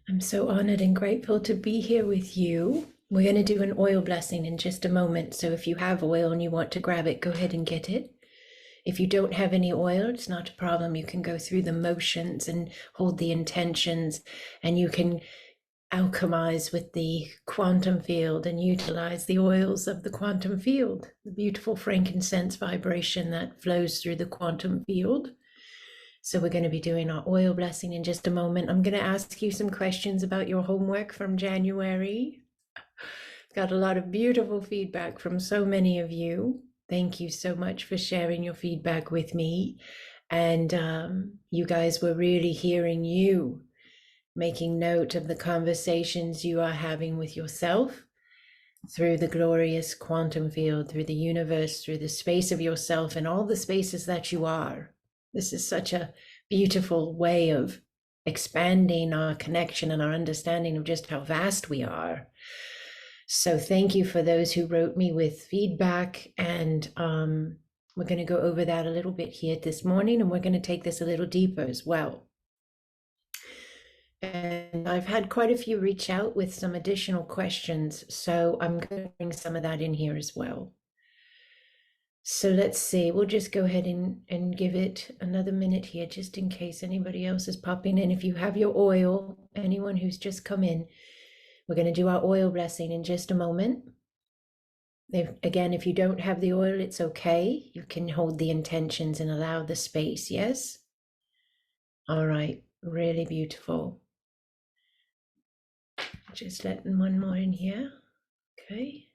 I'm so honored and grateful to be here with you. We're going to do an oil blessing in just a moment. So if you have oil and you want to grab it, go ahead and get it. If you don't have any oil, it's not a problem. You can go through the motions and hold the intentions, and you can alchemize with the quantum field and utilize the oils of the quantum field, the beautiful frankincense vibration that flows through the quantum field. So we're going to be doing our oil blessing in just a moment. I'm going to ask you some questions about your homework from January. Got a lot of beautiful feedback from so many of you. Thank you so much for sharing your feedback with me. And you guys were really hearing you, making note of the conversations you are having with yourself through the glorious quantum field, through the universe, through the space of yourself and all the spaces that you are. This is such a beautiful way of expanding our connection and our understanding of just how vast we are. So thank you for those who wrote me with feedback, and we're going to go over that a little bit here this morning, and we're going to take this a little deeper as well. And I've had quite a few reach out with some additional questions, so I'm going to bring some of that in here as well. So let's see, we'll just go ahead and give it another minute here, just in case anybody else is popping in. If you have your oil, anyone who's just come in, we're going to do our oil blessing in just a moment. If you don't have the oil, it's okay. You can hold the intentions and allow the space, yes? All right, really beautiful. Just letting one more in here, okay.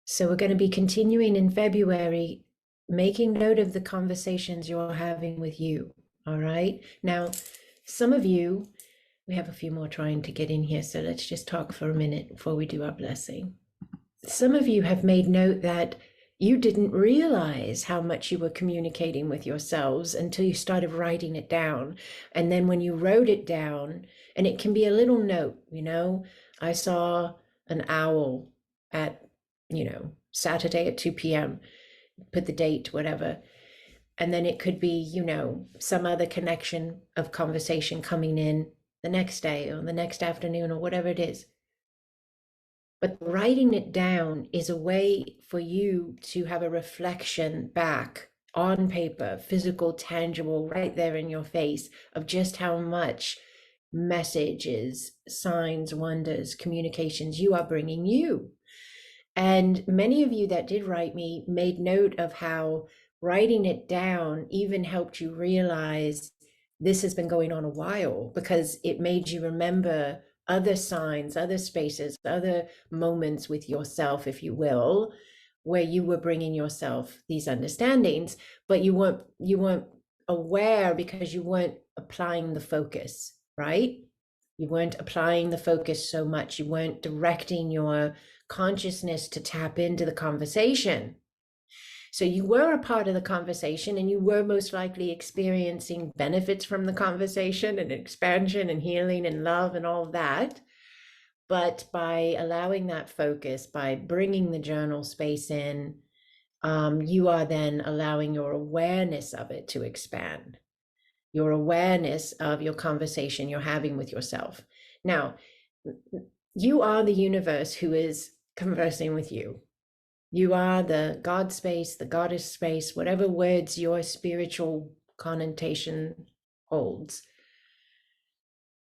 So we're going to be continuing in February, making note of the conversations you're having with you, all right? Now, some of you, we have a few more trying to get in here, so let's just talk for a minute before we do our blessing. Some of you have made note that you didn't realize how much you were communicating with yourselves until you started writing it down. And then when you wrote it down, and it can be a little note, I saw an owl at Saturday at 2 p.m., put the date, whatever. And then it could be, some other connection of conversation coming in the next day or the next afternoon or whatever it is. But writing it down is a way for you to have a reflection back on paper, physical, tangible, right there in your face, of just how much messages, signs, wonders, communications you are bringing you. And many of you that did write me made note of how writing it down even helped you realize this has been going on a while, because it made you remember other signs, other spaces, other moments with yourself, if you will, where you were bringing yourself these understandings, but you weren't aware because you weren't applying the focus, right? You weren't applying the focus so much. You weren't directing your consciousness to tap into the conversation. So you were a part of the conversation, and you were most likely experiencing benefits from the conversation and expansion and healing and love and all of that. But by allowing that focus, by bringing the journal space in, you are then allowing your awareness of it to expand, your awareness of your conversation you're having with yourself. Now, you are the universe who is conversing with you. You are the God space, the goddess space, whatever words your spiritual connotation holds.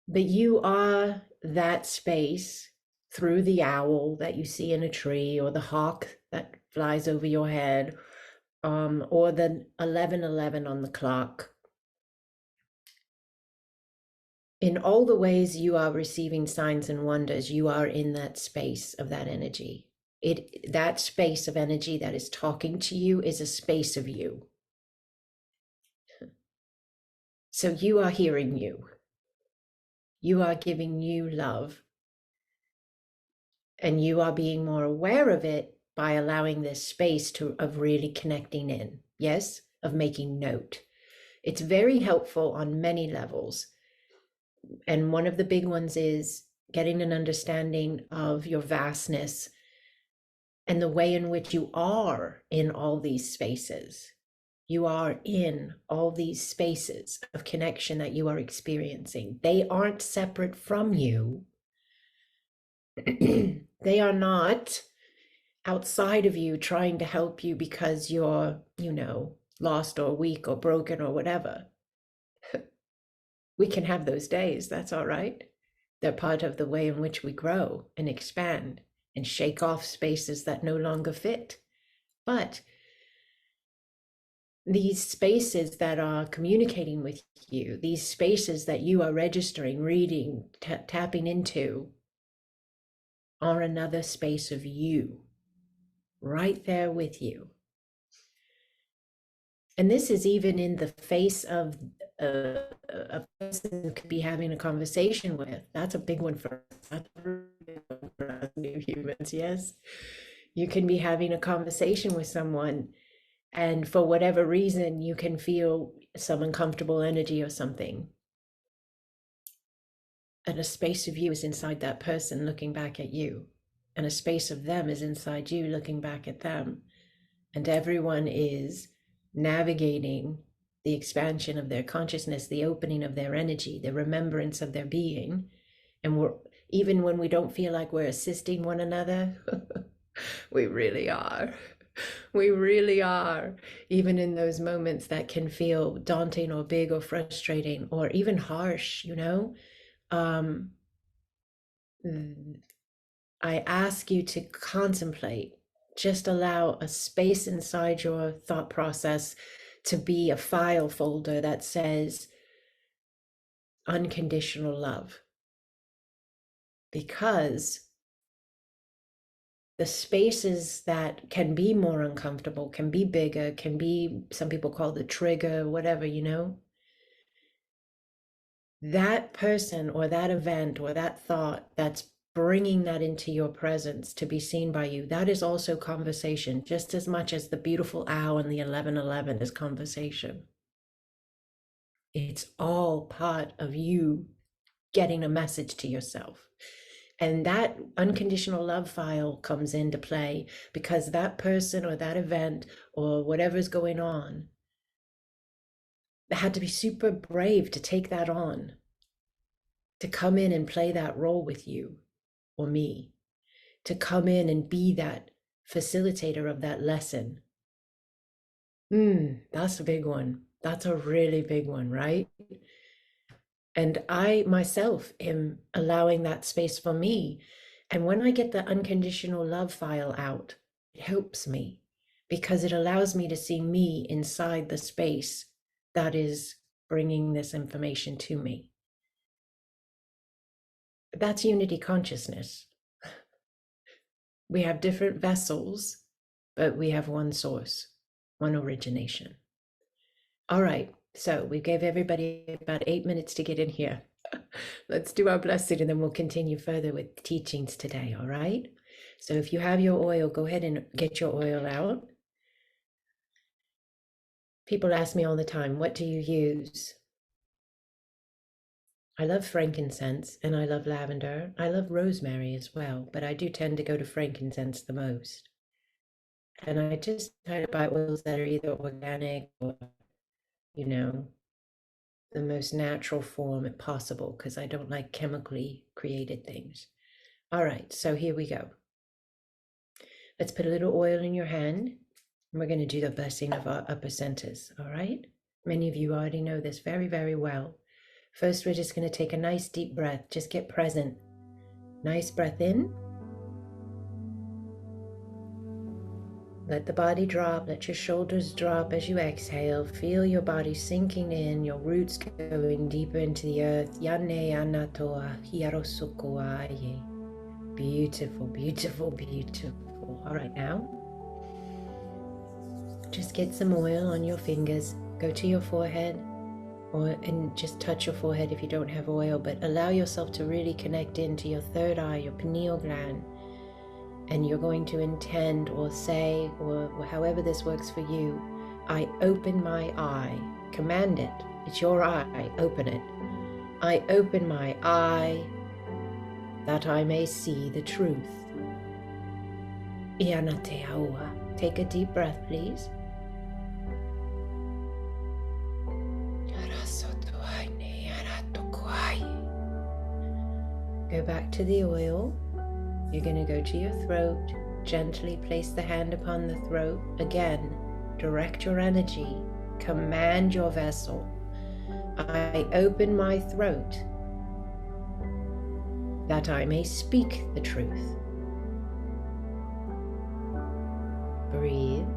But you are that space through the owl that you see in a tree, or the hawk that flies over your head, or the 11:11 on the clock. In all the ways you are receiving signs and wonders, you are in that space of that energy. That space of energy that is talking to you is a space of you. So you are hearing you. You are giving you love. And you are being more aware of it by allowing this space of really connecting in. Yes, of making note. It's very helpful on many levels. And one of the big ones is getting an understanding of your vastness and the way in which you are in all these spaces. You are in all these spaces of connection that you are experiencing. They aren't separate from you. They are not outside of you trying to help you because you're, lost or weak or broken or whatever. We can have those days. That's all right. They're part of the way in which we grow and expand and shake off spaces that no longer fit. But these spaces that are communicating with you, these spaces that you are registering, reading, tapping into, are another space of you, right there with you. And this is even in the face of a person could be having a conversation with. That's a big one for us. That's a big one for us new humans, yes? You can be having a conversation with someone, and for whatever reason, you can feel some uncomfortable energy or something. And a space of you is inside that person looking back at you. And a space of them is inside you looking back at them. And everyone is navigating the expansion of their consciousness, the opening of their energy, the remembrance of their being. And we're, even when we don't feel like we're assisting one another, we really are. We really are. Even in those moments that can feel daunting or big or frustrating or even harsh, I ask you to contemplate, just allow a space inside your thought process to be a file folder that says unconditional love. Because the spaces that can be more uncomfortable, can be bigger, can be, some people call the trigger, whatever, that person or that event or that thought that's bringing that into your presence to be seen by you, that is also conversation, just as much as the beautiful owl and the 1111 is conversation. It's all part of you getting a message to yourself. And that unconditional love file comes into play because that person or that event or whatever's going on had to be super brave to take that on, to come in and play that role with you or me, to come in and be that facilitator of that lesson. That's a big one. That's a really big one, right? And I myself am allowing that space for me. And when I get the unconditional love file out, it helps me because it allows me to see me inside the space that is bringing this information to me. That's unity consciousness. We have different vessels, but we have one source, one origination. All right, so we gave everybody about 8 minutes to get in here. Let's do our blessing and then we'll continue further with teachings today, all right? So if you have your oil, go ahead and get your oil out. People ask me all the time, what do you use? I love frankincense and I love lavender. I love rosemary as well, but I do tend to go to frankincense the most. And I just try to buy oils that are either organic or, the most natural form possible, because I don't like chemically created things. All right, so here we go. Let's put a little oil in your hand, and we're going to do the blessing of our upper centers, all right? Many of you already know this very, very well. First, we're just going to take a nice deep breath. Just get present. Nice breath in. Let the body drop. Let your shoulders drop as you exhale. Feel your body sinking in, your roots going deeper into the earth. Yane anatoa hiarosukoaye. Beautiful, beautiful, beautiful. All right, now, just get some oil on your fingers. Go to your forehead, and just touch your forehead if you don't have oil, but allow yourself to really connect into your third eye, your pineal gland. And you're going to intend or say, or however this works for you, I open my eye. Command it. It's your eye. Open it. I open my eye that I may see the truth. Take a deep breath, please. Go back to the oil. You're going to go to your throat. Gently place the hand upon the throat. Again, direct your energy. Command your vessel. I open my throat that I may speak the truth. Breathe.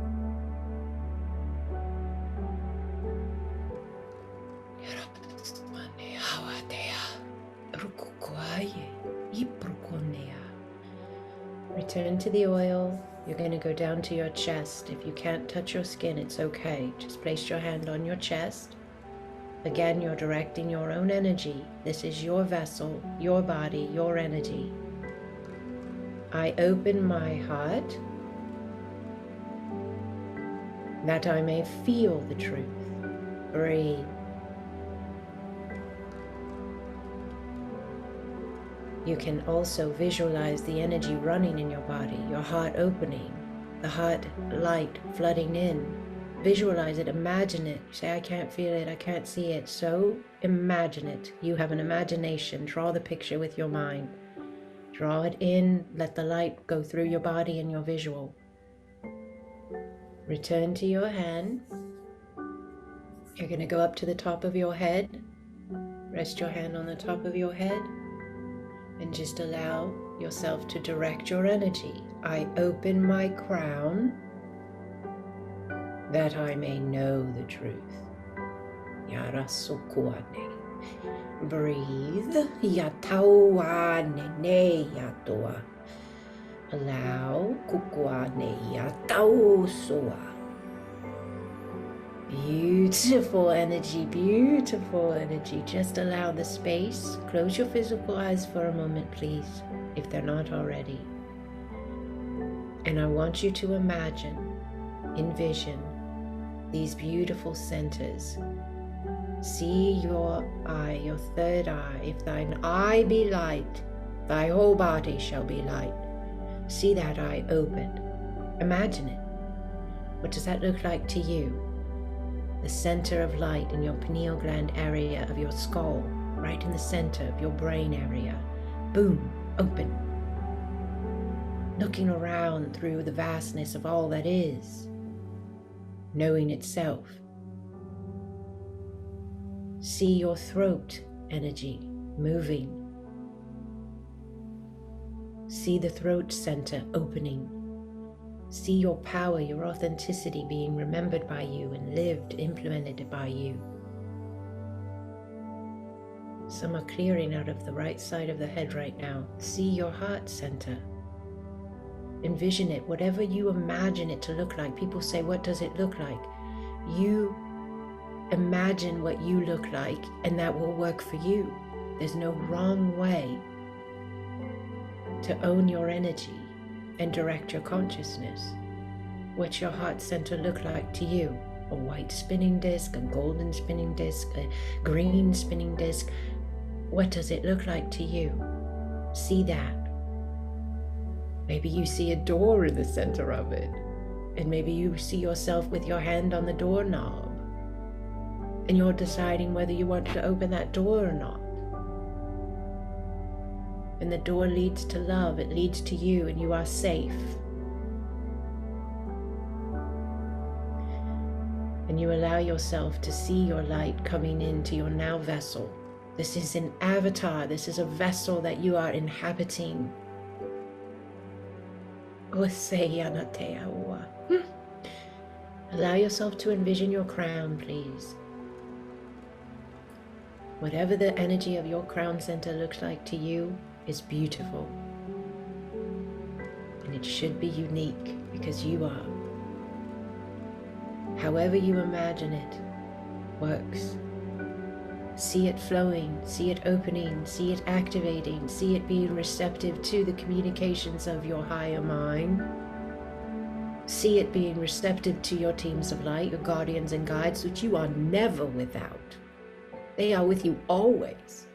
Return to the oil. You're going to go down to your chest. If you can't touch your skin, it's okay. Just place your hand on your chest. Again, you're directing your own energy. This is your vessel, your body, your energy. I open my heart that I may feel the truth. Breathe. You can also visualize the energy running in your body, your heart opening, the heart light flooding in. Visualize it, imagine it. Say, I can't feel it, I can't see it. So imagine it. You have an imagination. Draw the picture with your mind. Draw it in, let the light go through your body and your visual. Return to your hand. You're going to go up to the top of your head. Rest your hand on the top of your head. And just allow yourself to direct your energy. I open my crown that I may know the truth. Yarasukuane. Breathe. Yatawane ne yatoa. Allow kukuane yatausua. Beautiful energy, beautiful energy. Just allow the space. Close your physical eyes for a moment, please, if they're not already. And I want you to imagine, envision these beautiful centers. See your eye, your third eye. If thine eye be light, thy whole body shall be light. See that eye open. Imagine it. What does that look like to you? The center of light in your pineal gland area of your skull, right in the center of your brain area. Boom, open. Looking around through the vastness of all that is, knowing itself. See your throat energy moving. See the throat center opening. See your power, your authenticity being remembered by you and lived, implemented by you. Some are clearing out of the right side of the head right now. See your heart center. Envision it, whatever you imagine it to look like. People say, what does it look like? You imagine what you look like, and that will work for you. There's no wrong way to own your energy and direct your consciousness. What's your heart center look like to you? A white spinning disc, a golden spinning disc, a green spinning disc. What does it look like to you? See that. Maybe you see a door in the center of it, and maybe you see yourself with your hand on the doorknob, and you're deciding whether you want to open that door or not. And the door leads to love, it leads to you, and you are safe. And you allow yourself to see your light coming into your now vessel. This is an avatar, this is a vessel that you are inhabiting. Allow yourself to envision your crown, please. Whatever the energy of your crown center looks like to you is beautiful. And it should be unique because you are. However you imagine it works. See it flowing, see it opening, see it activating, see it being receptive to the communications of your higher mind. See it being receptive to your teams of light, your guardians and guides, which you are never without. They are with you always.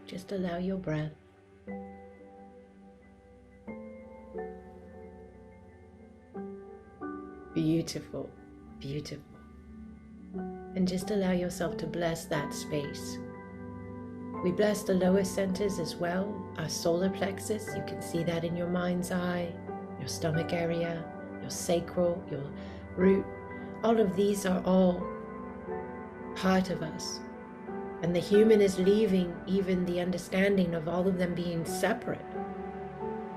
Just allow your breath. Beautiful, beautiful. And just allow yourself to bless that space. We bless the lower centers as well, our solar plexus. You can see that in your mind's eye, your stomach area, your sacral, your root. All of these are all part of us. And the human is leaving even the understanding of all of them being separate.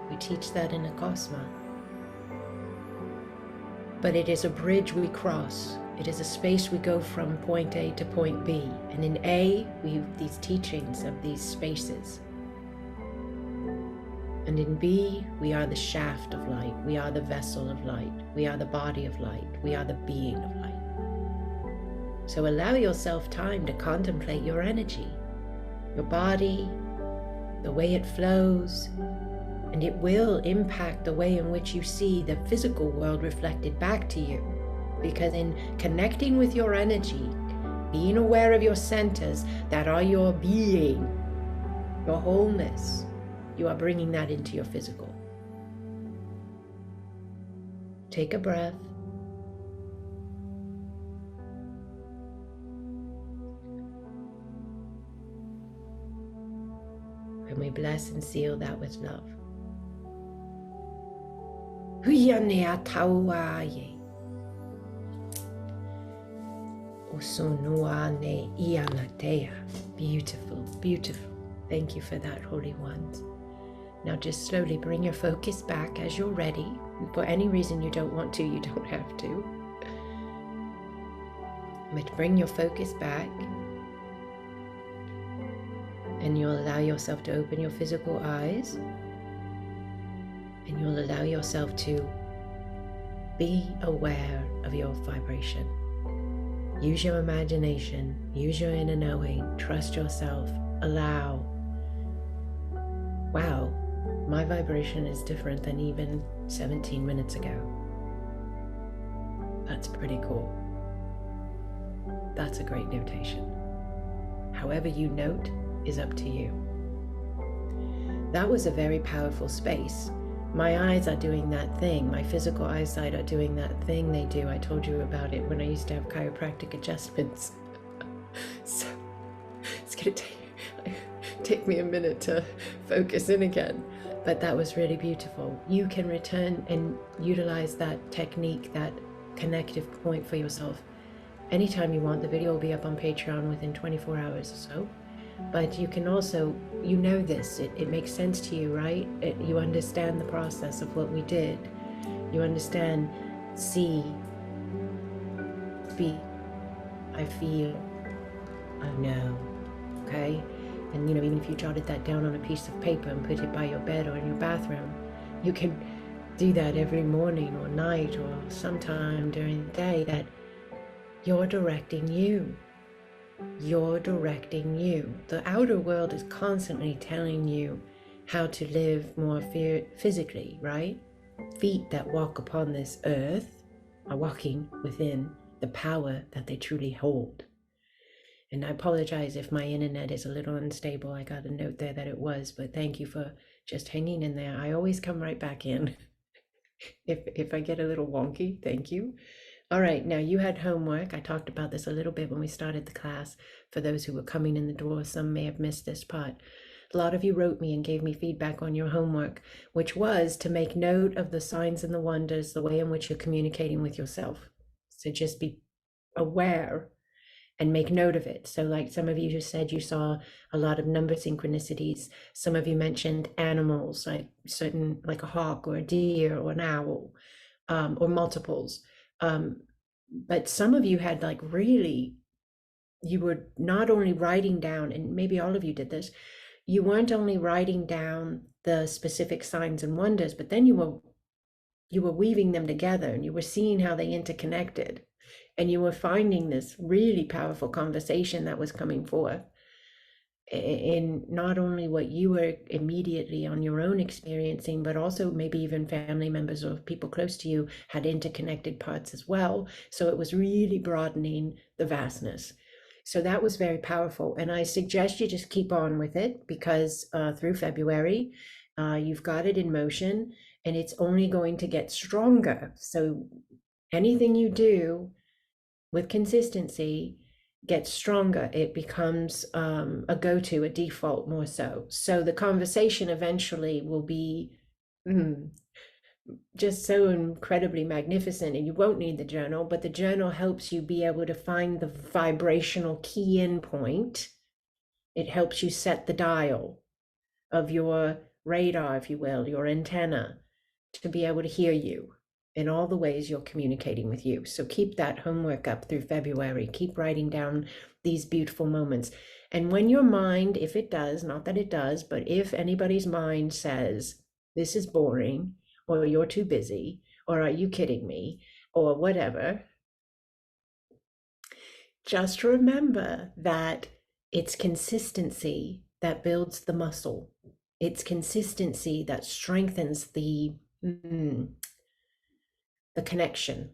We teach that in ACASMA. But it is a bridge we cross. It is a space we go from point A to point B. And in A, we have these teachings of these spaces. And in B, we are the shaft of light. We are the vessel of light. We are the body of light. We are the being of light. So allow yourself time to contemplate your energy, your body, the way it flows, and it will impact the way in which you see the physical world reflected back to you. Because in connecting with your energy, being aware of your centers that are your being, your wholeness, you are bringing that into your physical. Take a breath. And we bless and seal that with love. Beautiful, beautiful. Thank you for that, Holy Ones. Now just slowly bring your focus back as you're ready. For any reason you don't want to, you don't have to. But bring your focus back. And you'll allow yourself to open your physical eyes. And you'll allow yourself to be aware of your vibration. Use your imagination, use your inner knowing, trust yourself, allow. Wow, my vibration is different than even 17 minutes ago. That's pretty cool. That's a great notation. However you note is up to you. That was a very powerful space. My eyes are doing that thing. My physical eyesight are doing that thing they do. I told you about it when I used to have chiropractic adjustments. So it's going to take me a minute to focus in again. But that was really beautiful. You can return and utilize that technique, that connective point for yourself anytime you want. The video will be up on Patreon within 24 hours or so. But you can also, you know this, it makes sense to you, right? You understand the process of what we did. You understand, see, be, I feel, I know, okay? And even if you jotted that down on a piece of paper and put it by your bed or in your bathroom, you can do that every morning or night or sometime during the day, that you're directing you. You're directing you. The outer world is constantly telling you how to live more physically, right? Feet that walk upon this earth are walking within the power that they truly hold. And I apologize if my internet is a little unstable. I got a note there that it was, but thank you for just hanging in there. I always come right back in. If I get a little wonky, thank you. All right, now you had homework. I talked about this a little bit when we started the class. For those who were coming in the door, some may have missed this part. A lot of you wrote me and gave me feedback on your homework, which was to make note of the signs and the wonders, the way in which you're communicating with yourself. So just be aware and make note of it. So like some of you just said you saw a lot of number synchronicities. Some of you mentioned animals, like a hawk or a deer or an owl, or multiples. But some of you had you were not only writing down, and maybe all of you did this, you weren't only writing down the specific signs and wonders, but then you were weaving them together and you were seeing how they interconnected, and you were finding this really powerful conversation that was coming forth in not only what you were immediately on your own experiencing, but also maybe even family members or people close to you had interconnected parts as well. So it was really broadening the vastness. So that was very powerful. And I suggest you just keep on with it, because through February, you've got it in motion and it's only going to get stronger. So anything you do, with consistency, gets stronger. It becomes a go-to, a default more so. So the conversation eventually will be just so incredibly magnificent, and you won't need the journal, but the journal helps you be able to find the vibrational key in point. It helps you set the dial of your radar, if you will, your antenna, to be able to hear you in all the ways you're communicating with you. So keep that homework up through February. Keep writing down these beautiful moments. And when your mind, if it does, not that it does, but if anybody's mind says, this is boring, or you're too busy, or are you kidding me, or whatever, just remember that it's consistency that builds the muscle. It's consistency that strengthens the connection.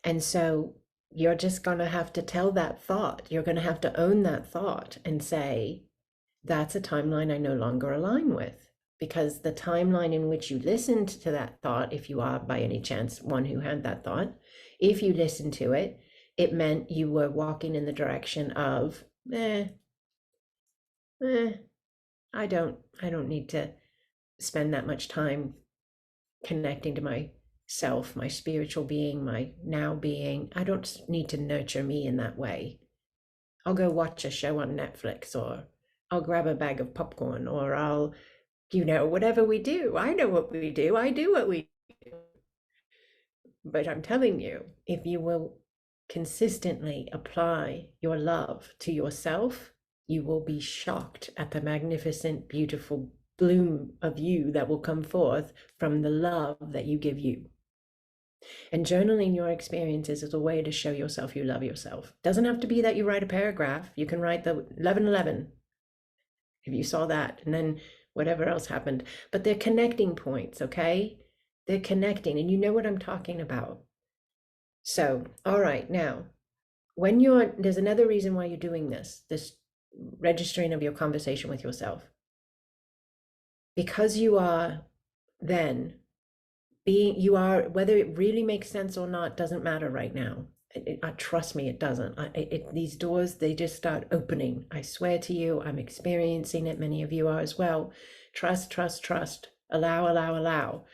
And so you're just going to have to tell that thought. You're going to have to own that thought and say, that's a timeline I no longer align with. Because the timeline in which you listened to that thought, if you are by any chance one who had that thought, if you listened to it, it meant you were walking in the direction of, I don't need to spend that much time connecting to myself, my spiritual being, my now being. I don't need to nurture me in that way. I'll go watch a show on Netflix, or I'll grab a bag of popcorn, or I'll, whatever we do. I know what we do. I do what we do. But I'm telling you, if you will consistently apply your love to yourself, you will be shocked at the magnificent, beautiful bloom of you that will come forth from the love that you give you. And journaling your experiences is a way to show yourself you love yourself. Doesn't have to be that you write a paragraph. You can write the 1111 if you saw that, and then whatever else happened. But they're connecting points, okay? They're connecting, and you know what I'm talking about. So, all right, now, there's another reason why you're doing this registering of your conversation with yourself. Because you are then whether it really makes sense or not, doesn't matter right now. Trust me, it doesn't. These doors, they just start opening. I swear to you, I'm experiencing it. Many of you are as well. Trust, trust, trust. Allow, allow, allow.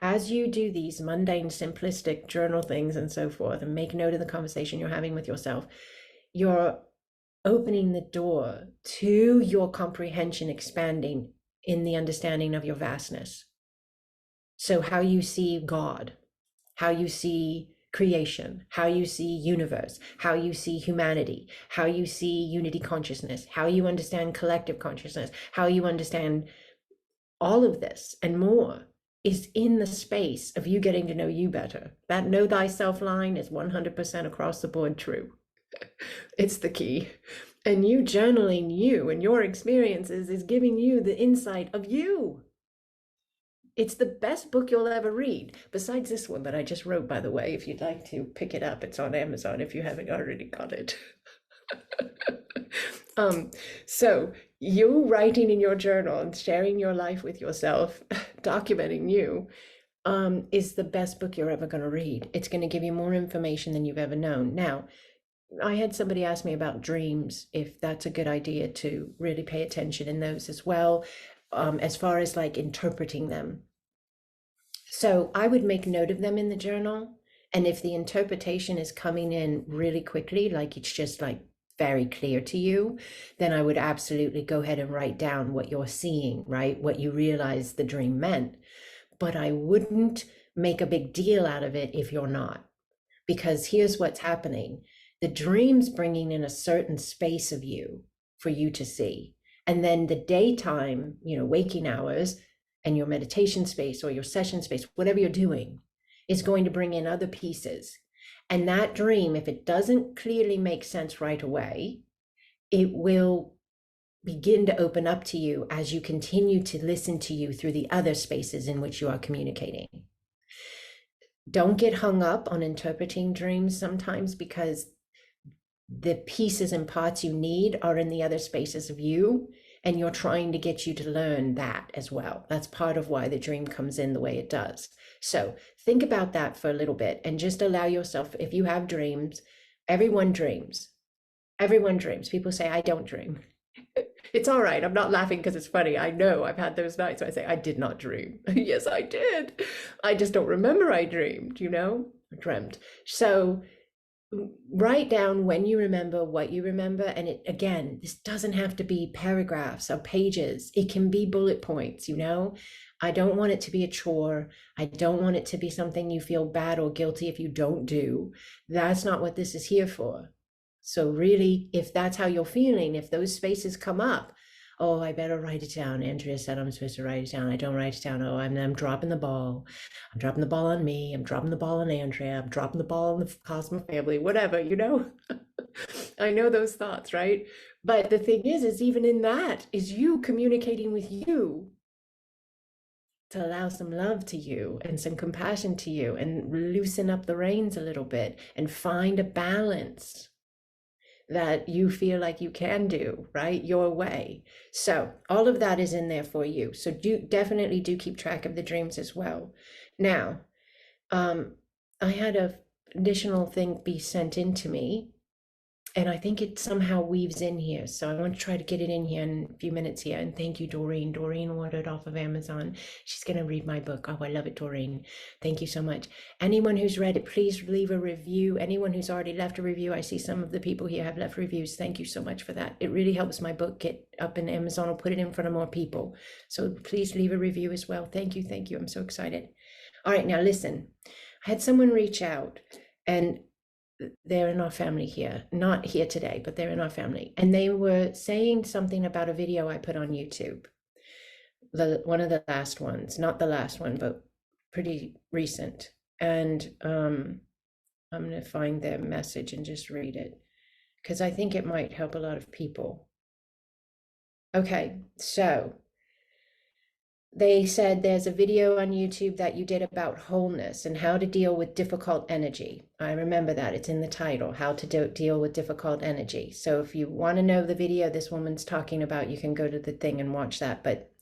As you do these mundane, simplistic journal things and so forth, and make note of the conversation you're having with yourself, you're opening the door to your comprehension expanding in the understanding of your vastness. So how you see God, how you see creation, how you see universe, how you see humanity, how you see unity consciousness, how you understand collective consciousness, how you understand all of this and more is in the space of you getting to know you better. That know thyself line is 100% across the board true. It's the key. And you journaling you and your experiences is giving you the insight of you. It's the best book you'll ever read, besides this one that I just wrote, by the way. If you'd like to pick it up, it's on Amazon if you haven't already got it. So you writing in your journal and sharing your life with yourself, documenting you, is the best book you're ever going to read. It's going to give you more information than you've ever known. Now, I had somebody ask me about dreams, if that's a good idea to really pay attention in those as well, as far as like interpreting them. So I would make note of them in the journal. And if the interpretation is coming in really quickly, like it's just like very clear to you, then I would absolutely go ahead and write down what you're seeing, right? What you realize the dream meant. But I wouldn't make a big deal out of it if you're not. Because here's what's happening. The dream's bringing in a certain space of you for you to see. And then the daytime, waking hours, and your meditation space or your session space, whatever you're doing, is going to bring in other pieces. And that dream, if it doesn't clearly make sense right away, it will begin to open up to you as you continue to listen to you through the other spaces in which you are communicating. Don't get hung up on interpreting dreams sometimes, because the pieces and parts you need are in the other spaces of you, and you're trying to get you to learn that as well. That's part of why the dream comes in the way it does. So think about that for a little bit and just allow yourself, if you have dreams, Everyone dreams. Everyone dreams. People say, I don't dream. It's all right. I'm not laughing because it's funny. I know I've had those nights where I say, I did not dream. Yes, I did. I just don't remember I dreamed, you know, dreamt. So write down when you remember, what you remember. And it, again, this doesn't have to be paragraphs or pages. It can be bullet points, you know. I don't want it to be a chore. I don't want it to be something you feel bad or guilty if you don't do. That's not what this is here for. So really, if that's how you're feeling, if those spaces come up, oh, I better write it down. Andrea said I'm supposed to write it down. I don't write it down. Oh, I'm dropping the ball. I'm dropping the ball on me. I'm dropping the ball on Andrea. I'm dropping the ball on the Cosmo family, whatever, you know? I know those thoughts, right? But the thing is even in that is you communicating with you to allow some love to you and some compassion to you and loosen up the reins a little bit and find a balance that you feel like you can do, right? Your way. So all of that is in there for you. So definitely do keep track of the dreams as well. Now, I had an additional thing be sent in to me, and I think it somehow weaves in here. So I want to try to get it in here in a few minutes here. And thank you, Doreen. Doreen ordered off of Amazon. She's going to read my book. Oh, I love it, Doreen. Thank you so much. Anyone who's read it, please leave a review. Anyone who's already left a review, I see some of the people here have left reviews. Thank you so much for that. It really helps my book get up in Amazon. I'll put it in front of more people. So please leave a review as well. Thank you. Thank you. I'm so excited. All right, now listen. I had someone reach out, and they're in our family here, not here today, but they're in our family. And they were saying something about a video I put on YouTube. One of the last ones, not the last one, but pretty recent. And I'm going to find their message and just read it, because I think it might help a lot of people. Okay, so they said there's a video on YouTube that you did about wholeness and how to deal with difficult energy. I remember that. It's in the title, How to Deal with Difficult Energy. So if you want to know the video this woman's talking about, you can go to the thing and watch that. But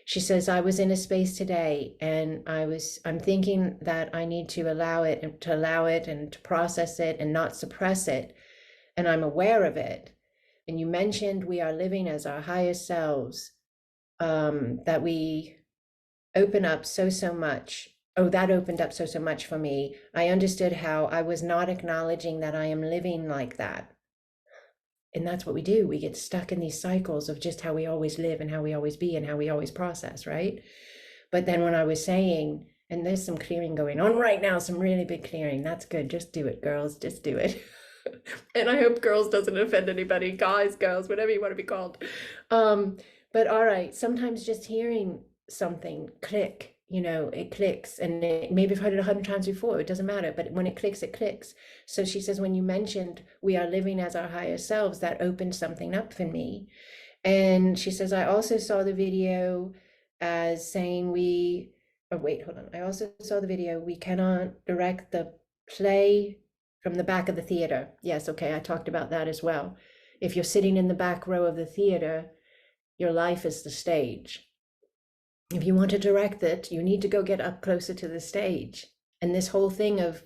she says, I was in a space today and I'm thinking that I need to allow it and to process it and not suppress it. And I'm aware of it. And you mentioned we are living as our highest selves. That we open up so much. Oh, that opened up so much for me. I understood how I was not acknowledging that I am living like that. And that's what we do. We get stuck in these cycles of just how we always live and how we always be and how we always process, right? But then when I was saying, and there's some clearing going on right now, some really big clearing. That's good. Just do it, girls. Just do it. And I hope girls doesn't offend anybody. Guys, girls, whatever you want to be called. But all right, sometimes just hearing something click, you know, it clicks, and maybe I've heard it 100 times before, it doesn't matter, but when it clicks, it clicks. So she says, when you mentioned we are living as our higher selves, that opened something up for me. And she says, I also saw the video as saying I also saw the video, we cannot direct the play from the back of the theater. Yes, okay, I talked about that as well. If you're sitting in the back row of the theater, your life is the stage. If you want to direct it, you need to go get up closer to the stage. And this whole thing of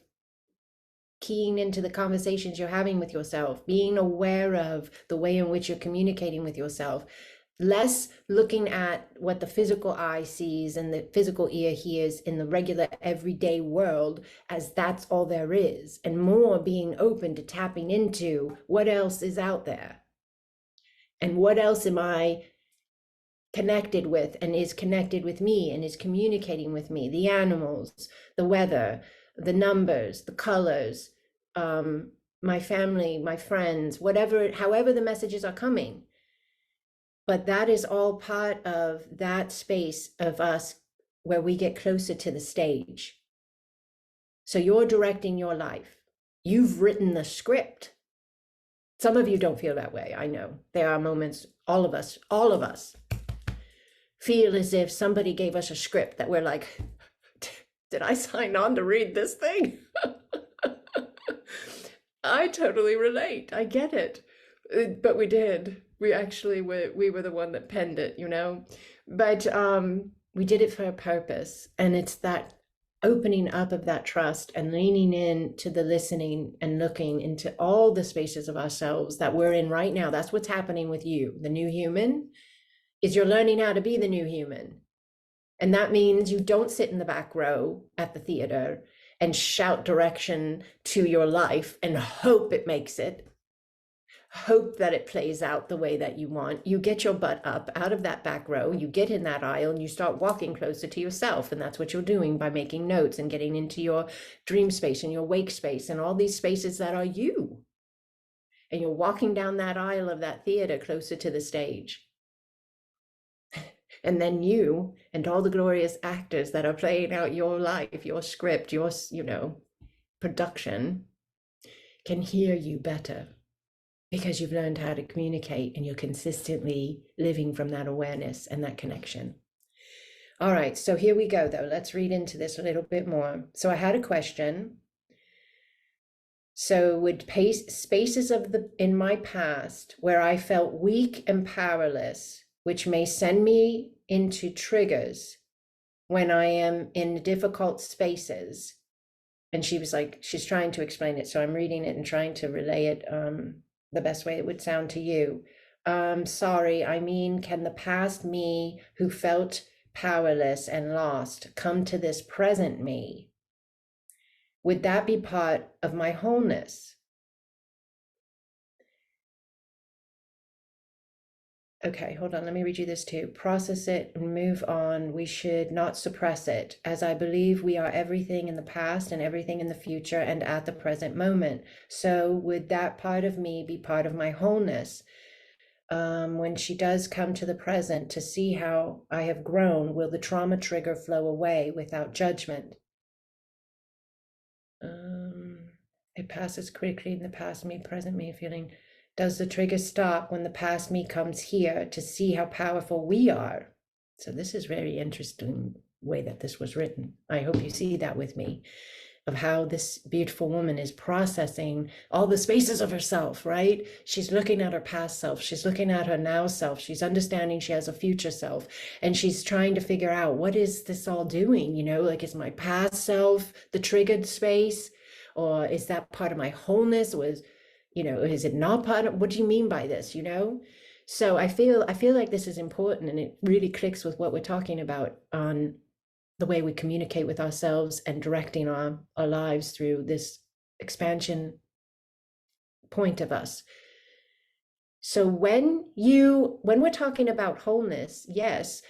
keying into the conversations you're having with yourself, being aware of the way in which you're communicating with yourself, less looking at what the physical eye sees and the physical ear hears in the regular everyday world as that's all there is, and more being open to tapping into what else is out there. And what else am I connected with and is connected with me and is communicating with me? The animals, the weather, the numbers, the colors, my family, my friends, however the messages are coming. But that is all part of that space of us where we get closer to the stage. So you're directing your life. You've written the script. Some of you don't feel that way. I know there are moments, all of us feel as if somebody gave us a script that we're like, did I sign on to read this thing? I totally relate. I get it. But we did. We actually we were the one that penned it, you know. But we did it for a purpose, and it's that opening up of that trust and leaning in to the listening and looking into all the spaces of ourselves that we're in right now. That's what's happening with you. The new human is you're learning how to be the new human. And that means you don't sit in the back row at the theater and shout direction to your life and hope it makes it, hope that it plays out the way that you want. You get your butt up out of that back row, you get in that aisle, and you start walking closer to yourself. And that's what you're doing by making notes and getting into your dream space and your wake space and all these spaces that are you. And you're walking down that aisle of that theater closer to the stage. And then you and all the glorious actors that are playing out your life, your script, your, production can hear you better because you've learned how to communicate and you're consistently living from that awareness and that connection. All right, so here we go though. Let's read into this a little bit more. So I had a question. So would spaces in my past where I felt weak and powerless, which may send me into triggers when I am in difficult spaces. And she was like, she's trying to explain it. So I'm reading it and trying to relay it the best way it would sound to you. Sorry, I mean, can the past me who felt powerless and lost come to this present me? Would that be part of my wholeness? Okay, hold on, let me read you this too. Process it and move on. We should not suppress it, as I believe we are everything in the past and everything in the future and at the present moment. So would that part of me be part of my wholeness? When she does come to the present to see how I have grown, will the trauma trigger flow away without judgment? It passes quickly in the past me, present me feeling. Does the trigger stop when the past me comes here to see how powerful we are? So this is very interesting way that this was written. I hope you see that with me, of how this beautiful woman is processing all the spaces of herself, right? She's looking at her past self. She's looking at her now self. She's understanding she has a future self. And she's trying to figure out, what is this all doing? Like, is my past self the triggered space? Or is that part of my wholeness? Or is it not part of, what do you mean by this? So I feel like this is important, and it really clicks with what we're talking about on the way we communicate with ourselves and directing our lives through this expansion point of us. So when we're talking about wholeness, yes,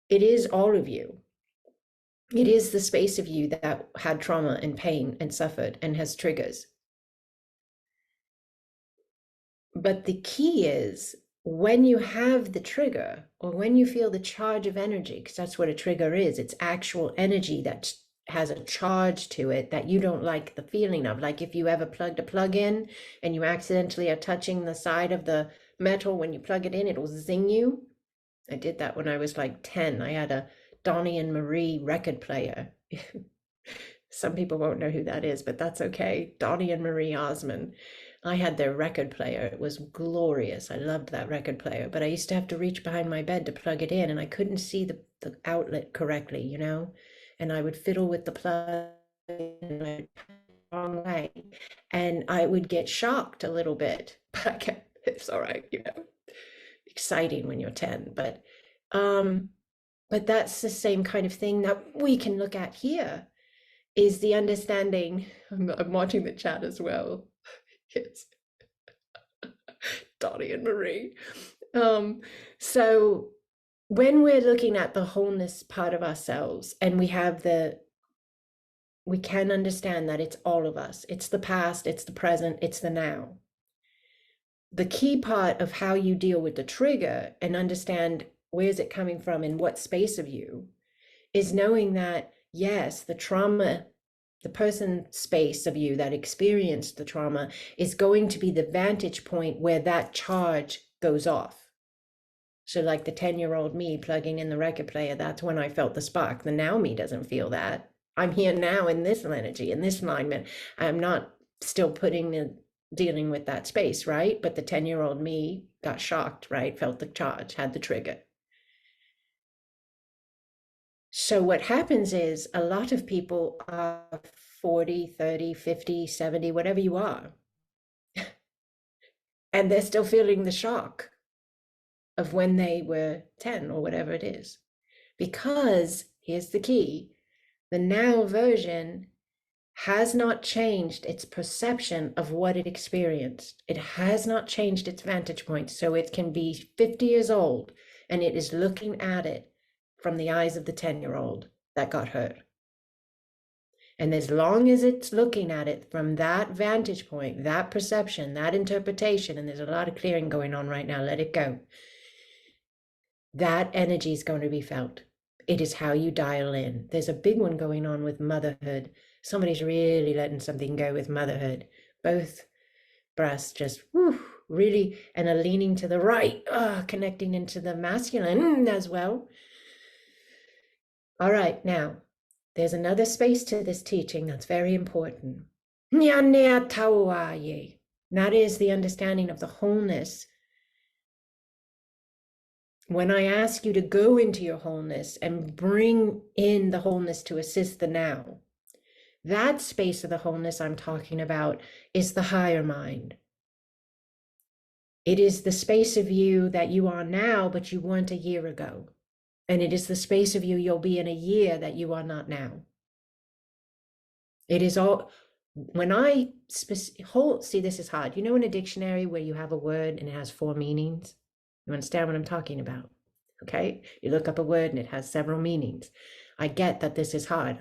it is all of you. It is the space of you that had trauma and pain and suffered and has triggers. But the key is, when you have the trigger, or when you feel the charge of energy, because that's what a trigger is, it's actual energy that has a charge to it that you don't like the feeling of. Like if you ever plugged a plug in and you accidentally are touching the side of the metal when you plug it in, it'll zing you. I did that when I was like 10. I had a Donnie and Marie record player. Some people won't know who that is, but that's okay. Donnie and Marie Osmond. I had their record player. It was glorious. I loved that record player, but I used to have to reach behind my bed to plug it in, and I couldn't see the outlet correctly, and I would fiddle with the plug in the wrong way, and I would get shocked a little bit, but it's all right, exciting when you're 10, but that's the same kind of thing that we can look at here, is the understanding. I'm watching the chat as well. Yes. Donnie and Marie. So when we're looking at the wholeness part of ourselves, and we can understand that it's all of us. It's the past, it's the present, it's the now. The key part of how you deal with the trigger and understand where's it coming from and what space of you is knowing that, yes, the trauma, the person space of you that experienced the trauma is going to be the vantage point where that charge goes off. So like the 10-year-old me plugging in the record player, that's when I felt the spark. The now me doesn't feel that. I'm here now in this energy, in this alignment. I'm not still dealing with that space, right? But the 10-year-old me got shocked, right? Felt the charge, had the trigger. So what happens is a lot of people are 40, 30, 50, 70, whatever you are, and they're still feeling the shock of when they were 10 or whatever it is. Because here's the key, the now version has not changed its perception of what it experienced. It has not changed its vantage point. So it can be 50 years old and it is looking at it from the eyes of the 10-year-old that got hurt. And as long as it's looking at it from that vantage point, that perception, that interpretation, and there's a lot of clearing going on right now, let it go. That energy is going to be felt. It is how you dial in. There's a big one going on with motherhood. Somebody's really letting something go with motherhood. Both breasts just really, and are leaning to the right, connecting into the masculine as well. All right, now, there's another space to this teaching that's very important. That is the understanding of the wholeness. When I ask you to go into your wholeness and bring in the wholeness to assist the now, that space of the wholeness I'm talking about is the higher mind. It is the space of you that you are now, but you weren't a year ago. And it is the space of you you'll be in a year that you are not now. It is all, when I see, this is hard. You know, in a dictionary where you have a word and it has 4 meanings? You understand what I'm talking about? Okay, you look up a word and it has several meanings. I get that this is hard.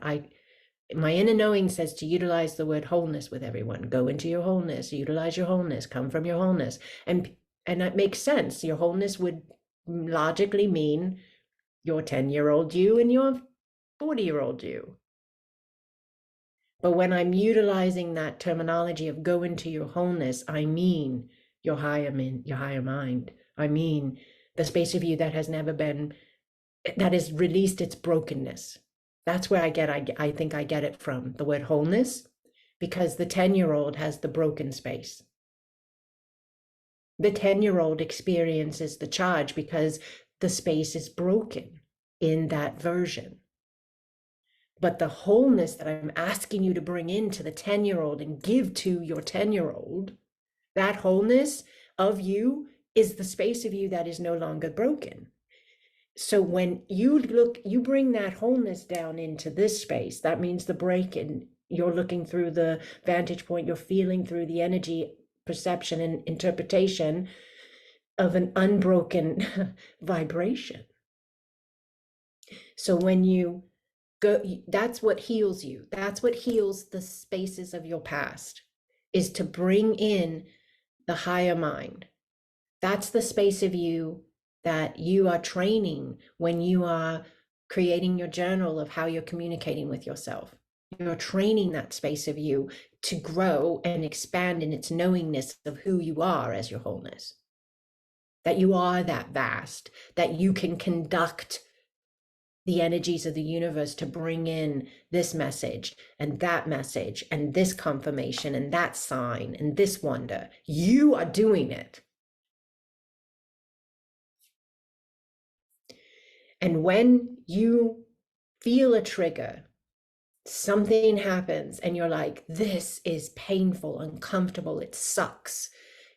My inner knowing says to utilize the word wholeness with everyone. Go into your wholeness, utilize your wholeness, come from your wholeness. And that makes sense. Your wholeness would logically mean your 10-year-old you and your 40-year-old you. But when I'm utilizing that terminology of go into your wholeness, I mean your higher mind. I mean the space of you that has never been, that has released its brokenness. That's where I think I get it from, the word wholeness, because the 10-year-old has the broken space. The 10-year-old experiences the charge because the space is broken in that version. But the wholeness that I'm asking you to bring into the 10-year-old and give to your 10-year-old, that wholeness of you is the space of you that is no longer broken. So when you bring that wholeness down into this space, that means the break in, you're looking through the vantage point, you're feeling through the energy, perception, and interpretation of an unbroken vibration. So when you go, that's what heals you. That's what heals the spaces of your past, is to bring in the higher mind. That's the space of you that you are training when you are creating your journal of how you're communicating with yourself. You're training that space of you to grow and expand in its knowingness of who you are as your wholeness. That you are that vast, that you can conduct the energies of the universe to bring in this message and this confirmation and that sign and this wonder. You are doing it. And when you feel a trigger, something happens and you're like, this is painful, uncomfortable, it sucks,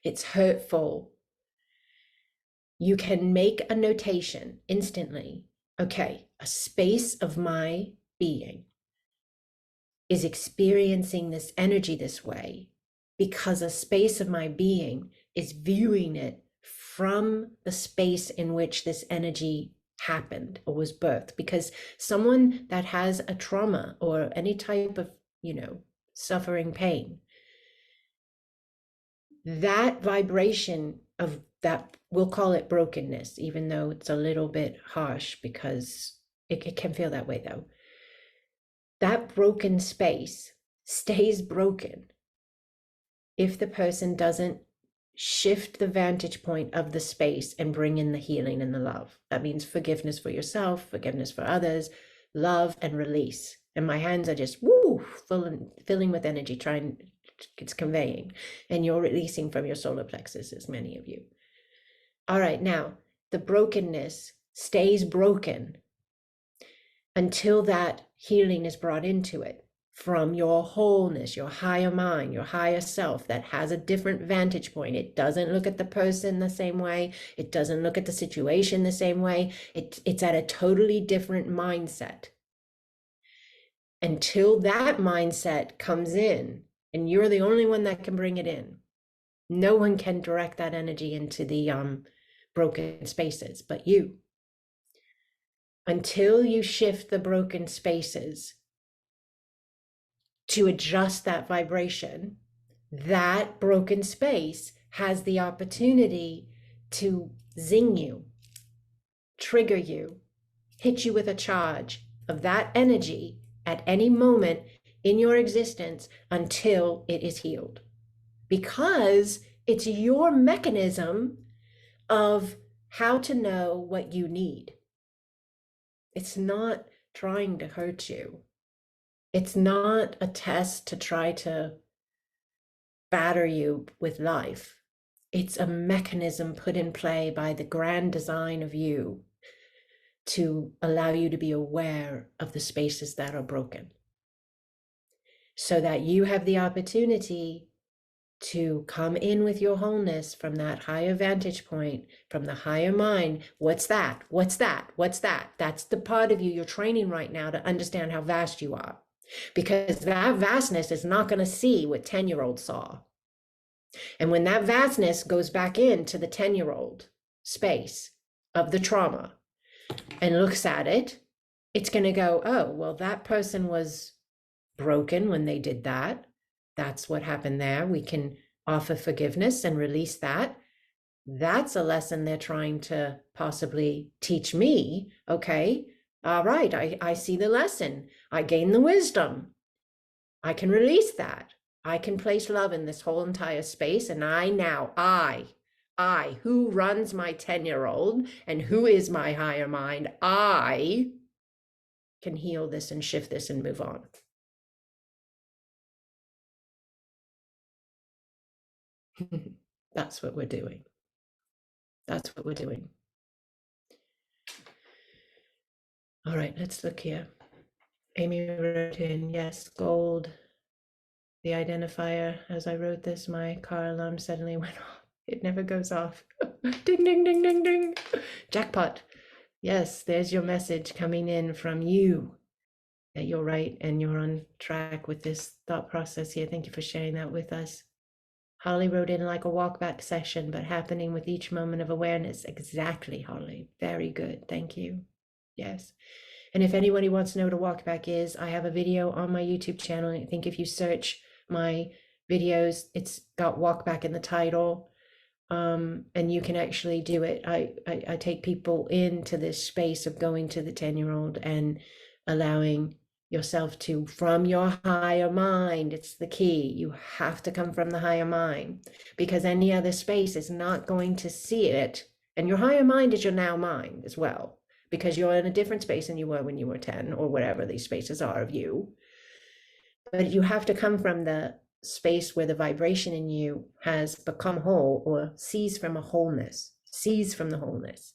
it's hurtful, you can make a notation instantly. Okay, a space of my being is experiencing this energy this way because a space of my being is viewing it from the space in which this energy happened or was birthed. Because someone that has a trauma or any type of, suffering, pain, that vibration of that, we'll call it brokenness, even though it's a little bit harsh because it can feel that way though. That broken space stays broken if the person doesn't shift the vantage point of the space and bring in the healing and the love. That means forgiveness for yourself, forgiveness for others, love and release. And my hands are just filling with energy, it's conveying, and you're releasing from your solar plexus, as many of you. All right, now the brokenness stays broken until that healing is brought into it from your wholeness, your higher mind, your higher self that has a different vantage point. It doesn't look at the person the same way. It doesn't look at the situation the same way. It's at a totally different mindset. Until that mindset comes in, and you're the only one that can bring it in. No one can direct that energy into the broken spaces but you. Until you shift the broken spaces to adjust that vibration, that broken space has the opportunity to zing you, trigger you, hit you with a charge of that energy at any moment in your existence until it is healed. Because it's your mechanism of how to know what you need. It's not trying to hurt you. It's not a test to try to batter you with life. It's a mechanism put in play by the grand design of you to allow you to be aware of the spaces that are broken, so that you have the opportunity to come in with your wholeness from that higher vantage point, from the higher mind. What's that? What's that? What's that? That's the part of you you're training right now to understand how vast you are. Because that vastness is not going to see what 10-year-olds saw. And when that vastness goes back into the 10-year-old space of the trauma and looks at it, it's going to go, oh, well, that person was broken when they did that. That's what happened there. We can offer forgiveness and release that. That's a lesson they're trying to possibly teach me. Okay, all right, I see the lesson. I gain the wisdom. I can release that. I can place love in this whole entire space. And I, who runs my 10-year-old and who is my higher mind, I can heal this and shift this and move on. That's what we're doing. That's what we're doing. All right, let's look here. Amy wrote in, yes, gold. The identifier, as I wrote this, my car alarm suddenly went off. It never goes off. Ding, ding, ding, ding, ding. Jackpot. Yes, there's your message coming in from you, that you're right and you're on track with this thought process here. Thank you for sharing that with us. Holly wrote in, like a walk back session, but happening with each moment of awareness. Exactly, Holly. Very good. Thank you. Yes. And if anybody wants to know what a walk back is, I have a video on my YouTube channel. I think if you search my videos, it's got walk back in the title. And you can actually do it. I take people into this space of going to the 10-year-old and allowing yourself to, from your higher mind. It's the key. You have to come from the higher mind, because any other space is not going to see it. And your higher mind is your now mind as well, because you're in a different space than you were when you were 10, or whatever these spaces are of you. But you have to come from the space where the vibration in you has become whole, or sees from a wholeness, sees from the wholeness.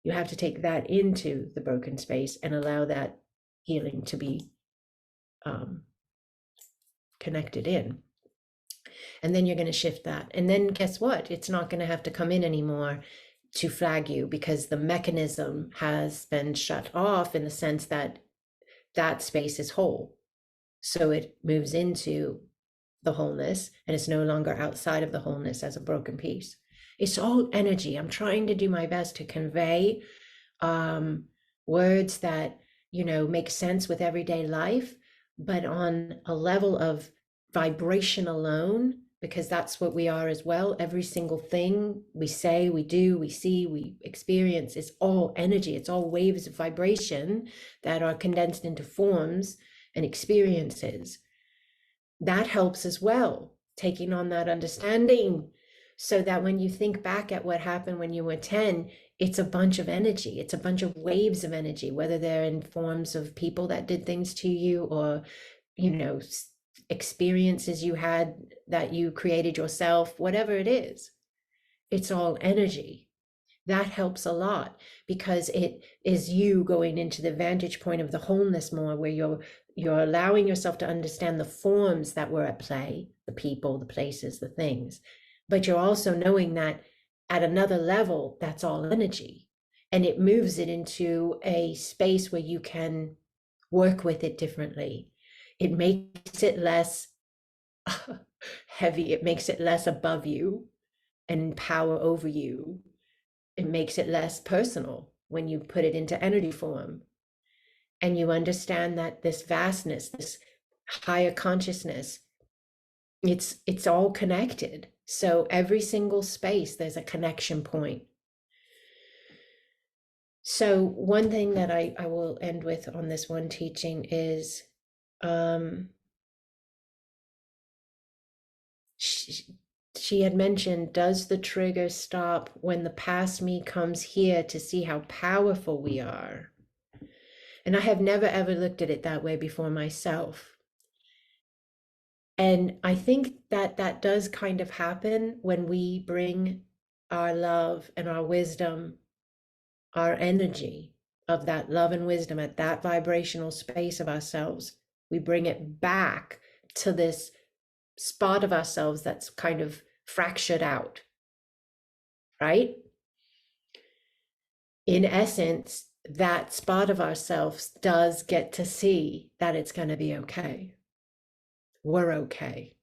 You have to take that into the broken space and allow that healing to be connected in. And then you're going to shift that. And then guess what? It's not going to have to come in anymore to flag you, because the mechanism has been shut off, in the sense that that space is whole. So it moves into the wholeness, and it's no longer outside of the wholeness as a broken piece. It's all energy. I'm trying to do my best to convey words that, make sense with everyday life, but on a level of vibration alone, because that's what we are as well. Every single thing we say, we do, we see, we experience is all energy. It's all waves of vibration that are condensed into forms and experiences. That helps as well, taking on that understanding, so that when you think back at what happened when you were 10, it's a bunch of energy. It's a bunch of waves of energy, whether they're in forms of people that did things to you, or, experiences you had that you created yourself, whatever it is, it's all energy. that helps a lot, because it is you going into the vantage point of the wholeness more, where you're allowing yourself to understand the forms that were at play, the people, the places, the things, but you're also knowing that at another level, that's all energy, and it moves it into a space where you can work with it differently. It makes it less heavy, it makes it less above you and power over you. It makes it less personal when you put it into energy form, and you understand that this vastness, this higher consciousness, it's all connected. So every single space, there's a connection point. So one thing that I will end with on this one teaching is, she had mentioned, does the trigger stop when the past me comes here to see how powerful we are? And I have never ever looked at it that way before myself. And I think that that does kind of happen when we bring our love and our wisdom, our energy of that love and wisdom at that vibrational space of ourselves. We bring it back to this spot of ourselves that's kind of fractured out, right? In essence, that spot of ourselves does get to see that it's going to be okay. We're okay.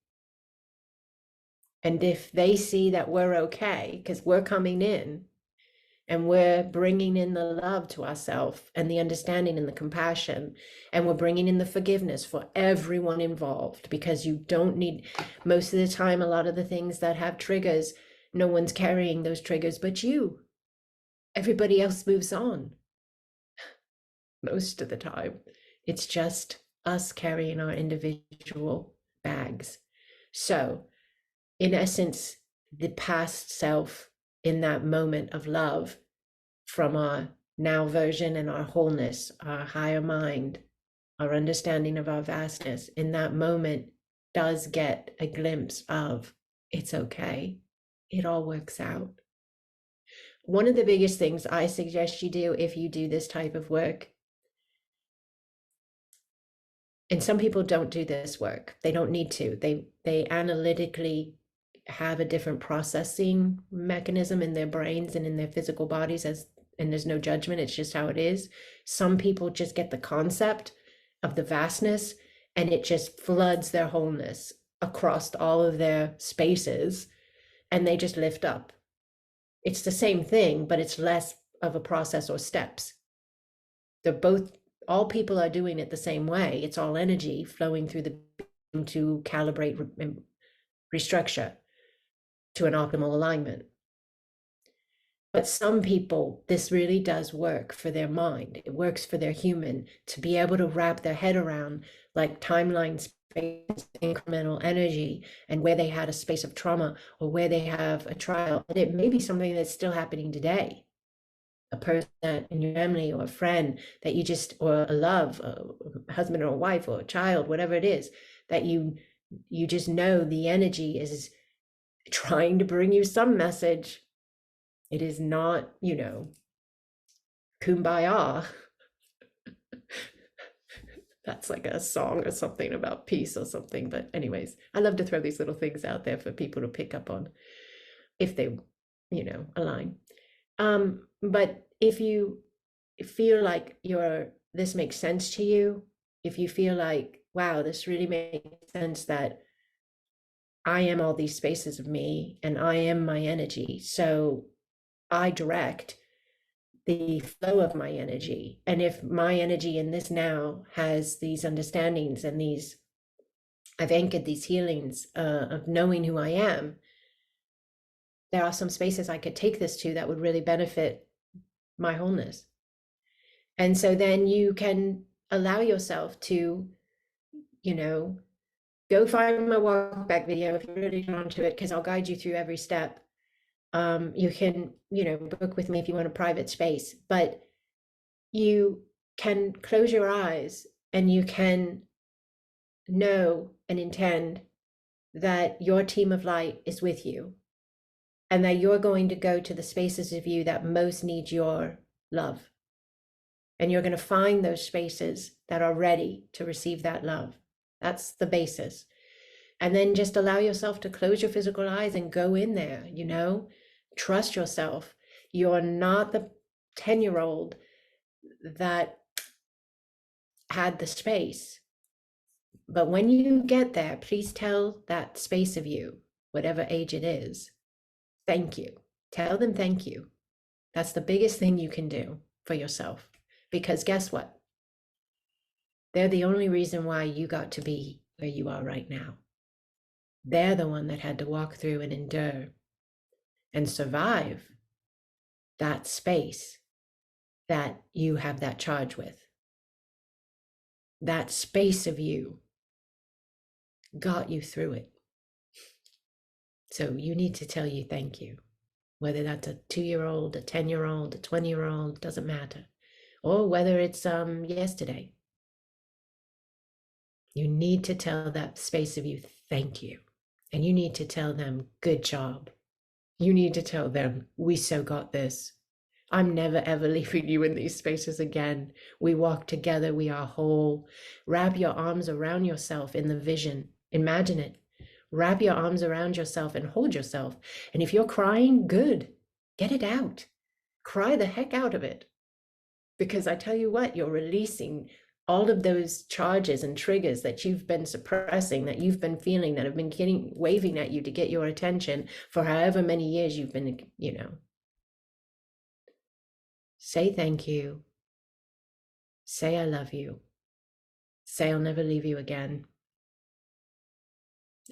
And if they see that we're okay, because we're coming in and we're bringing in the love to ourselves and the understanding and the compassion, and we're bringing in the forgiveness for everyone involved, because you don't need, most of the time, a lot of the things that have triggers, no one's carrying those triggers but you. Everybody else moves on. Most of the time, it's just us carrying our individual bags. So in essence, the past self in that moment of love from our now version and our wholeness, our higher mind, our understanding of our vastness, in that moment does get a glimpse of, it's okay, it all works out. One of the biggest things I suggest you do if you do this type of work, and some people don't do this work, they don't need to, they analytically have a different processing mechanism in their brains and in their physical bodies, and there's no judgment, it's just how it is. Some people just get the concept of the vastness and it just floods their wholeness across all of their spaces, and they just lift up. It's the same thing, but it's less of a process or steps. They're both, all people are doing it the same way. It's all energy flowing through the being to calibrate and restructure to an optimal alignment. But some people, this really does work for their mind. It works for their human to be able to wrap their head around, like, timeline, space, incremental energy, and where they had a space of trauma or where they have a trial. And it may be something that's still happening today. A person in your family or a friend that you just, or a love, a husband or a wife or a child, whatever it is, that you just know the energy is trying to bring you some message. It is not, kumbaya. That's like a song or something about peace or something. But anyways, I love to throw these little things out there for people to pick up on if they, align. But if you feel like this makes sense to you, if you feel like, wow, this really makes sense, that I am all these spaces of me and I am my energy, so I direct the flow of my energy. And if my energy in this now has these understandings and I've anchored these healings of knowing who I am, there are some spaces I could take this to that would really benefit my wholeness. And so then you can allow yourself to, go find my walk back video if you're really drawn to it, because I'll guide you through every step. You can, book with me if you want a private space, but you can close your eyes and you can know and intend that your team of light is with you. and that you're going to go to the spaces of you that most need your love. And you're going to find those spaces that are ready to receive that love. That's the basis. And then just allow yourself to close your physical eyes and go in there, you know, trust yourself. You're not the 10-year-old that had the space. But when you get there, please tell that space of you, whatever age it is, thank you. Tell them thank you. That's the biggest thing you can do for yourself. Because guess what? They're the only reason why you got to be where you are right now. They're the one that had to walk through and endure and survive that space that you have that charge with. That space of you got you through it. So you need to tell you thank you. Whether that's a 2-year-old, a 10-year-old, a 20-year-old, doesn't matter. Or whether it's yesterday. You need to tell that space of you thank you. And you need to tell them good job. You need to tell them we so got this. I'm never ever leaving you in these spaces again. We walk together, we are whole. Wrap your arms around yourself in the vision. Imagine it. Wrap your arms around yourself and hold yourself. And if you're crying, good. Get it out. Cry the heck out of it. Because I tell you what, you're releasing all of those charges and triggers that you've been suppressing, that you've been feeling, that have been waving at you to get your attention for however many years you've been, you know. Say thank you. Say I love you. Say I'll never leave you again.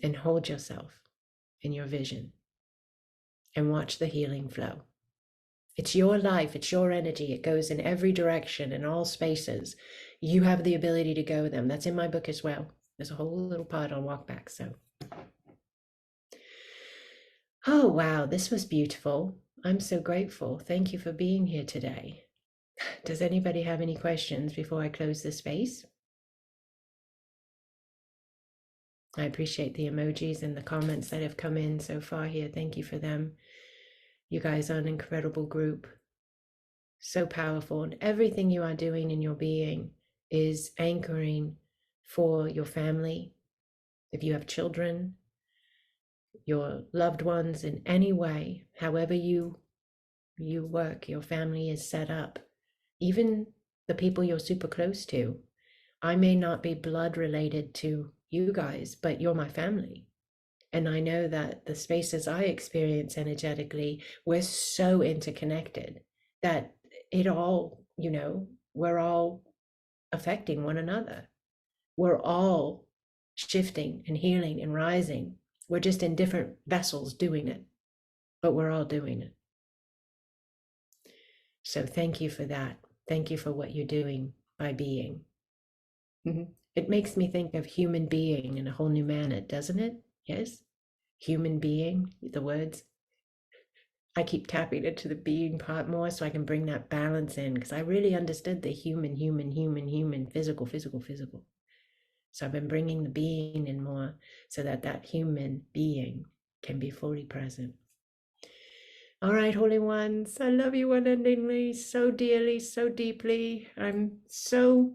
And hold yourself in your vision and watch the healing flow. It's your life, it's your energy. It goes in every direction, in all spaces. You have the ability to go them. That's in my book as well. There's a whole little part on walk back. So, oh, wow, this was beautiful. I'm so grateful. Thank you for being here today. Does anybody have any questions before I close the space? I appreciate the emojis and the comments that have come in so far here. Thank you for them. You guys are an incredible group. So powerful. And everything you are doing in your being is anchoring for your family. If you have children, your loved ones in any way, however you work, your family is set up. Even the people you're super close to. I may not be blood related to you guys, but you're my family. And I know that the spaces I experience energetically, we're so interconnected that it all, you know, we're all affecting one another. We're all shifting and healing and rising. We're just in different vessels doing it, but we're all doing it. So thank you for that. Thank you for what you're doing by being. It makes me think of human being in a whole new manner, doesn't it? Yes? Human being, the words. I keep tapping into the being part more so I can bring that balance in, because I really understood the human, physical. So I've been bringing the being in more so that that human being can be fully present. All right, Holy Ones, I love you unendingly, so dearly, so deeply. I'm so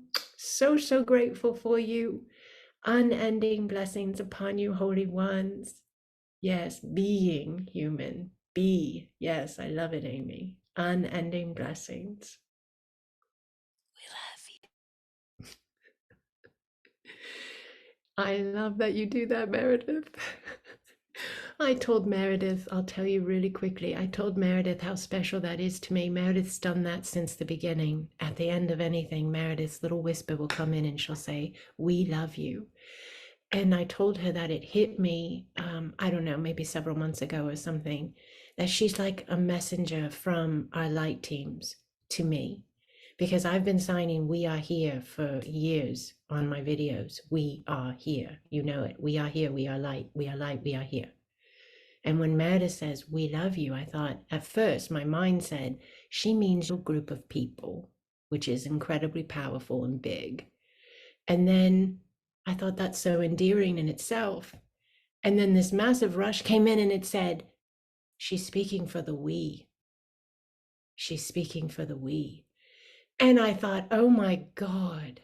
grateful for you. Unending blessings upon you, Holy Ones. Yes, being human. Be. Yes, I love it, Amy. Unending blessings. We love you. I love that you do that, Meredith. I told Meredith, I'll tell you really quickly, I told Meredith how special that is to me. Meredith's done that since the beginning. At the end of anything, Meredith's little whisper will come in and she'll say, we love you. And I told her that it hit me, I don't know, maybe several months ago or something, that she's like a messenger from our light teams to me. Because I've been signing "We Are Here" for years on my videos. We are here. You know it. We are here. We are light. We are light. We are here. And when Meredith says, we love you, I thought, at first, my mind said, she means a group of people, which is incredibly powerful and big. And then I thought that's so endearing in itself. And then this massive rush came in and it said, She's speaking for the we. She's speaking for the we. And I thought, oh my God,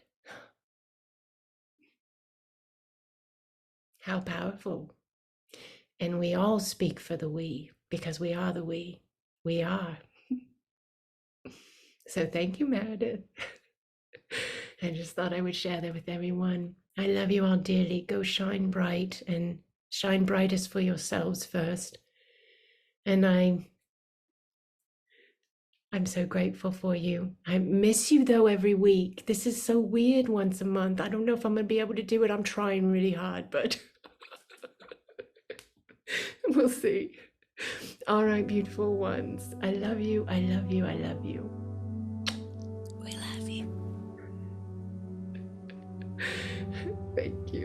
how powerful. And we all speak for the we because we are the we. We are. So thank you, Meredith. I just thought I would share that with everyone. I love you all dearly. Go shine bright and shine brightest for yourselves first. And I'm so grateful for you. I miss you though every week. This is so weird once a month. I don't know if I'm going to be able to do it. I'm trying really hard, but we'll see. All right, beautiful ones. I love you. I love you. I love you. We love you. Thank you.